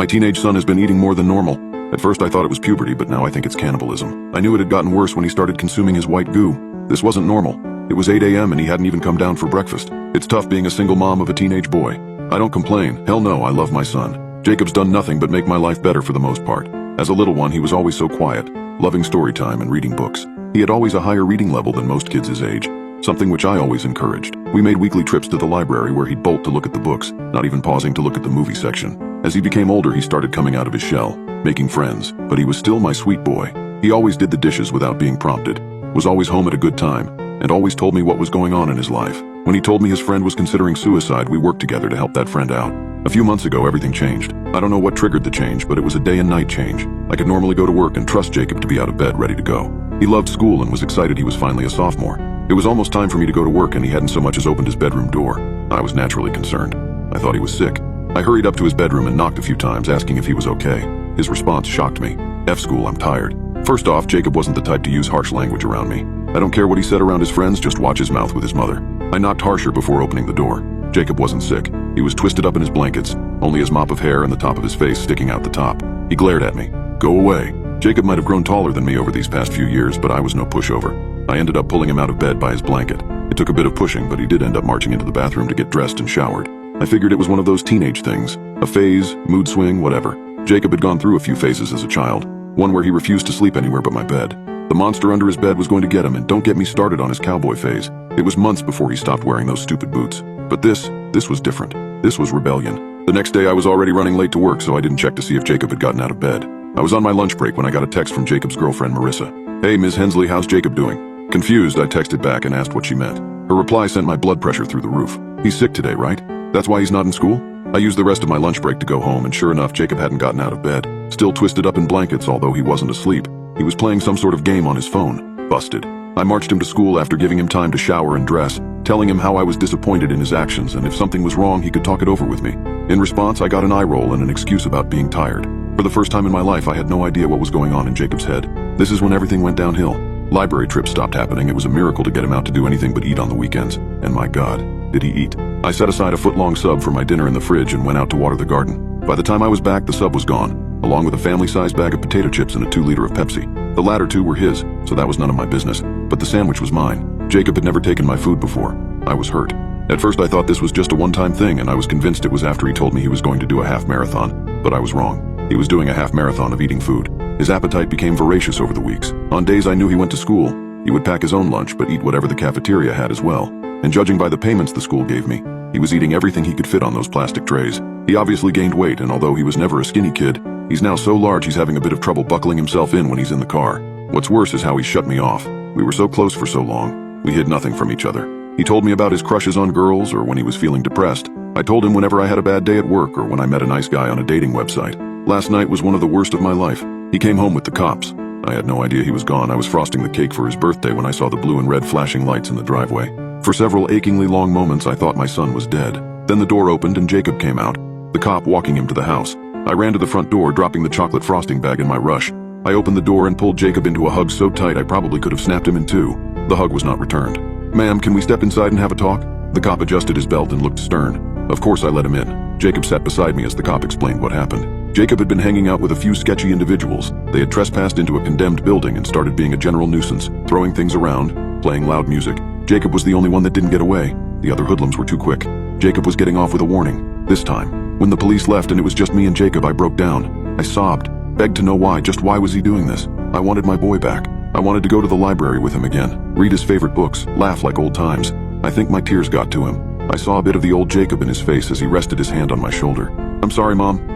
My teenage son has been eating more than normal. At first I thought it was puberty, but now I think it's cannibalism. I knew it had gotten worse when he started consuming his white goo. This wasn't normal. It was 8 a.m. and he hadn't even come down for breakfast. It's tough being a single mom of a teenage boy. I don't complain. Hell no, I love my son. Jacob's done nothing but make my life better for the most part. As a little one, he was always so quiet, loving story time and reading books. He had always a higher reading level than most kids his age, something which I always encouraged. We made weekly trips to the library where he'd bolt to look at the books, not even pausing to look at the movie section. As he became older, he started coming out of his shell, making friends, but he was still my sweet boy. He always did the dishes without being prompted, was always home at a good time, and always told me what was going on in his life. When he told me his friend was considering suicide, we worked together to help that friend out. A few months ago, everything changed. I don't know what triggered the change, but it was a day and night change. I could normally go to work and trust Jacob to be out of bed ready to go. He loved school and was excited he was finally a sophomore. It was almost time for me to go to work and he hadn't so much as opened his bedroom door. I was naturally concerned. I thought he was sick. I hurried up to his bedroom and knocked a few times, asking if he was okay. His response shocked me. F school, I'm tired. First off, Jacob wasn't the type to use harsh language around me. I don't care what he said around his friends, just watch his mouth with his mother. I knocked harsher before opening the door. Jacob wasn't sick. He was twisted up in his blankets, only his mop of hair and the top of his face sticking out the top. He glared at me. Go away. Jacob might have grown taller than me over these past few years, but I was no pushover. I ended up pulling him out of bed by his blanket. It took a bit of pushing, but he did end up marching into the bathroom to get dressed and showered. I figured it was one of those teenage things. A phase, mood swing, whatever. Jacob had gone through a few phases as a child. One where he refused to sleep anywhere but my bed. The monster under his bed was going to get him, and don't get me started on his cowboy phase. It was months before he stopped wearing those stupid boots. But this was different. This was rebellion. The next day I was already running late to work, so I didn't check to see if Jacob had gotten out of bed. I was on my lunch break when I got a text from Jacob's girlfriend, Marissa. Hey, Ms. Hensley, how's Jacob doing? Confused, I texted back and asked what she meant. Her reply sent my blood pressure through the roof. He's sick today, right? That's why he's not in school? I used the rest of my lunch break to go home, and sure enough, Jacob hadn't gotten out of bed. Still twisted up in blankets, although he wasn't asleep. He was playing some sort of game on his phone. Busted. I marched him to school after giving him time to shower and dress, telling him how I was disappointed in his actions, and if something was wrong, he could talk it over with me. In response, I got an eye roll and an excuse about being tired. For the first time in my life, I had no idea what was going on in Jacob's head. This is when everything went downhill. Library trips stopped happening. It was a miracle to get him out to do anything but eat on the weekends. And my God, did he eat. I set aside a foot-long sub for my dinner in the fridge and went out to water the garden. By the time I was back, the sub was gone, along with a family-sized bag of potato chips and a 2-liter of Pepsi. The latter two were his, so that was none of my business. But the sandwich was mine. Jacob had never taken my food before. I was hurt. At first I thought this was just a one-time thing, and I was convinced it was after he told me he was going to do a half marathon. But I was wrong. He was doing a half marathon of eating food. His appetite became voracious over the weeks. On days I knew he went to school, he would pack his own lunch but eat whatever the cafeteria had as well. And judging by the payments the school gave me, he was eating everything he could fit on those plastic trays. He obviously gained weight, and although he was never a skinny kid, he's now so large he's having a bit of trouble buckling himself in when he's in the car. What's worse is how he shut me off. We were so close for so long. We hid nothing from each other. He told me about his crushes on girls or when he was feeling depressed. I told him whenever I had a bad day at work or when I met a nice guy on a dating website. Last night was one of the worst of my life. He came home with the cops. I had no idea he was gone. I was frosting the cake for his birthday when I saw the blue and red flashing lights in the driveway. For several achingly long moments, I thought my son was dead. Then the door opened and Jacob came out, the cop walking him to the house. I ran to the front door, dropping the chocolate frosting bag in my rush. I opened the door and pulled Jacob into a hug so tight I probably could have snapped him in two. The hug was not returned. Ma'am, can we step inside and have a talk? The cop adjusted his belt and looked stern. Of course I let him in. Jacob sat beside me as the cop explained what happened. Jacob had been hanging out with a few sketchy individuals. They had trespassed into a condemned building and started being a general nuisance, throwing things around, playing loud music. Jacob was the only one that didn't get away. The other hoodlums were too quick. Jacob was getting off with a warning. This time, when the police left and it was just me and Jacob, I broke down. I sobbed, begged to know why. Just why was he doing this? I wanted my boy back. I wanted to go to the library with him again, read his favorite books, laugh like old times. I think my tears got to him. I saw a bit of the old Jacob in his face as he rested his hand on my shoulder. I'm sorry, Mom.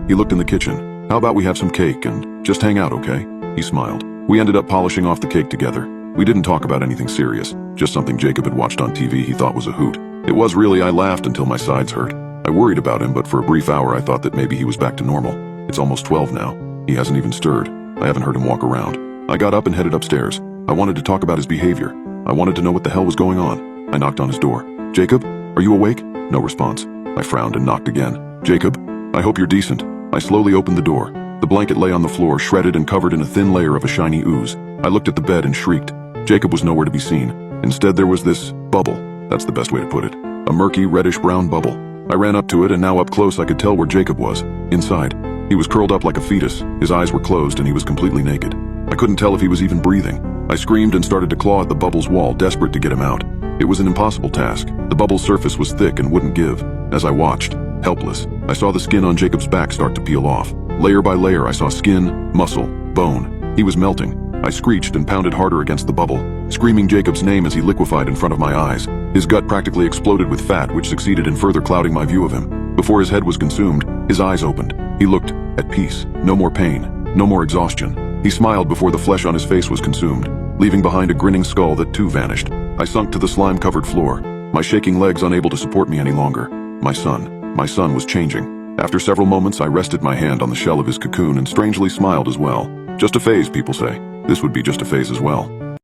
He looked in the kitchen. How about we have some cake and just hang out, okay? He smiled. We ended up polishing off the cake together. We didn't talk about anything serious, just something Jacob had watched on TV he thought was a hoot. It was really. I laughed until my sides hurt. I worried about him, but for a brief hour I thought that maybe he was back to normal. It's almost 12 now. He hasn't even stirred. I haven't heard him walk around. I got up and headed upstairs. I wanted to talk about his behavior. I wanted to know what the hell was going on. I knocked on his door. Jacob, are you awake? No response. I frowned and knocked again. Jacob, I hope you're decent. I slowly opened the door. The blanket lay on the floor, shredded and covered in a thin layer of a shiny ooze. I looked at the bed and shrieked. Jacob was nowhere to be seen. Instead, there was this bubble. That's the best way to put it. A murky, reddish-brown bubble. I ran up to it, and now up close I could tell where Jacob was. Inside. He was curled up like a fetus, his eyes were closed, and he was completely naked. I couldn't tell if he was even breathing. I screamed and started to claw at the bubble's wall, desperate to get him out. It was an impossible task. The bubble's surface was thick and wouldn't give. As I watched, helpless, I saw the skin on Jacob's back start to peel off. Layer by layer, I saw skin, muscle, bone. He was melting. I screeched and pounded harder against the bubble, screaming Jacob's name as he liquefied in front of my eyes. His gut practically exploded with fat, which succeeded in further clouding my view of him. Before his head was consumed, his eyes opened. He looked at peace. No more pain. No more exhaustion. He smiled before the flesh on his face was consumed, leaving behind a grinning skull that too vanished. I sunk to the slime-covered floor, my shaking legs unable to support me any longer. My son was changing. After several moments, I rested my hand on the shell of his cocoon and strangely smiled as well. Just a phase, people say. This would be just a phase as well.